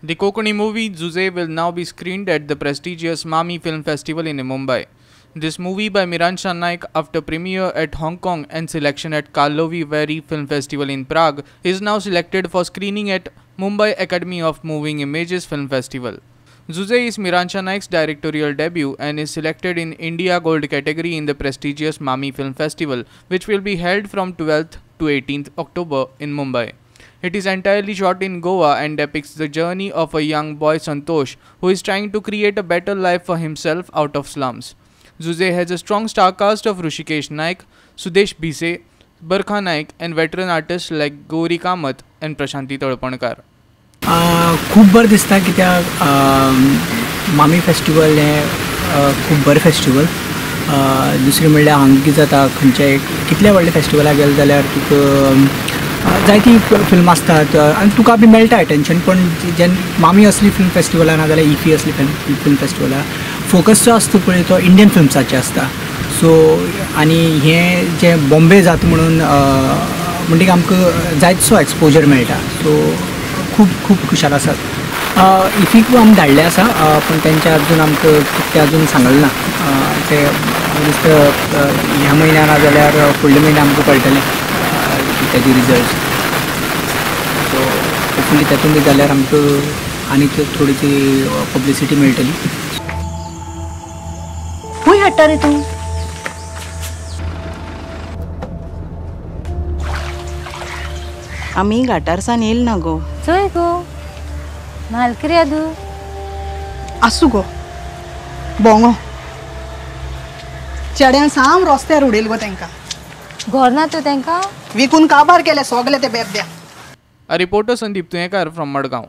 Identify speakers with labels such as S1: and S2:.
S1: The Konkani movie Juze will now be screened at the prestigious Mami Film Festival in Mumbai. This movie by Miransha Naik, after premiere at Hong Kong and selection at Karlovy Vary Film Festival in Prague, is now selected for screening at Mumbai Academy of Moving Images Film Festival. Juze is Miransha Naik's directorial debut and is selected in India Gold category in the prestigious Mami Film Festival, which will be held from 12th to 18th October in Mumbai. It is entirely shot in Goa and depicts the journey of a young boy Santosh who is trying to create a better life for himself out of slums. Juze has a strong star cast of Hrishikesh Naik, Sudesh Bhise, Barkha Naik and veteran artists like Gauri Kamath and Prashanti Talpankar.
S2: खूब बरें दिसता कित्याक मामी festival हें खूब बरें festival. दुसरें म्हणल्यार हांगा कितें जाता खंयच्याय कितल्या व्हडल्या फेस्टिवलाक गेले जाल्यार तुका जायती फिल्म आसतात आनी तुका बी मेळटा अटेंशन. पण जेन्ना मामी असली फिल्म फेस्टिवलां ना जाल्यार इफी असली फिल्म फेस्टिवलां फोकस जो आसता पळय तो इंडियन फिल्म्साचेर आसता. सो आनी हें जें बॉम्बे जाता म्हणून म्हणटकीर आमकां जायतसो एक्सपोजर मेळटा. सो खूब खूब खुशाल आसात. इफीक आमी धाडले आसा पण तेंचे अजून आमकां कितें अजून सांगलें ना. ते दिसता ह्या म्हयन्यान ना जाल्यार फुडल्या म्हयन्या आमकां कळटलें तेजे रिजल्ट. सो होपफुली तेतून बी जाल्यार आमकां आनी थोडीशी पब्लिसिटी मेळटली.
S3: खूंय हाडटा रे तूं? आमी घाटारसान येयल ना गो.
S4: चोय गो नालकरी आदू
S5: आसू गो बोंगो चेड्यान साम रस्त्यार उडयल गो तांकां.
S4: घर ना तूं तांकां
S5: विकून काबार केले सोगले ते बेब्या.
S1: A reporter Sandeep Tuyekar from Madgaon.